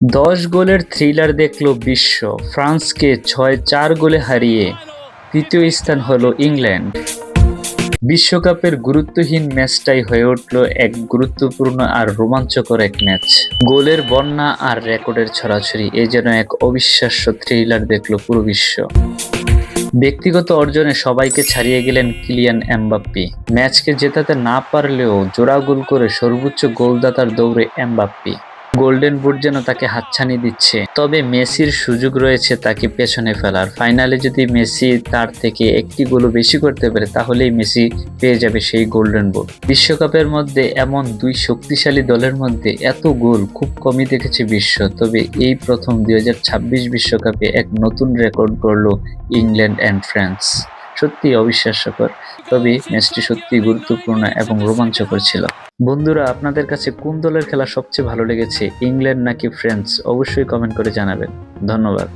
10 গোলের থ্রিলার দেখল বিশ্ব। ফ্রান্সকে 6-4 গোলে হারিয়ে তৃতীয় স্থান হলো ইংল্যান্ড। বিশ্বকাপের গুরুত্বহীন ম্যাচটাই হয়ে উঠল এক গুরুত্বপূর্ণ আর রোমাঞ্চকর এক ম্যাচ। গোলের বন্যা আর রেকর্ডের ছড়াছড়ি, এ যেন এক অবিশ্বাস্য থ্রিলার দেখল পুরো বিশ্ব। ব্যক্তিগত অর্জনে সবাইকে ছাড়িয়ে গেলেন কিলিয়ান এমবাপ্পে। ম্যাচকে জেতাতে না পারলেও জোড়া গোল করে সর্বোচ্চ গোলদাতার দৌড়ে এমবাপ্পে। গোল্ডেন বুট যেন তাকে হাতছানি দিচ্ছে। তবে মেসির সুযোগ রয়েছে তাকে পেছনে ফেলার। ফাইনালে যদি মেসি তার থেকে একটি গোলও বেশি করতে পারে তাহলেই মেসি পেয়ে যাবে সেই গোল্ডেন বুট। বিশ্বকাপের মধ্যে এমন দুই শক্তিশালী দলের মধ্যে এত গোল খুব কমই দেখেছে বিশ্ব। তবে এই প্রথম 2026 বিশ্বকাপে এক নতুন রেকর্ড গড়ল ইংল্যান্ড অ্যান্ড ফ্রান্স। সত্যি অবিশ্বাস্যকর, তবে ম্যাচটি সত্যি গুরুত্বপূর্ণ এবং রোমাঞ্চকর ছিল। বন্ধুরা, আপনাদের কাছে কোন দলের খেলা সবচেয়ে ভালো লেগেছে, ইংল্যান্ড নাকি ফ্রান্স? অবশ্যই কমেন্ট করে জানাবেন। ধন্যবাদ।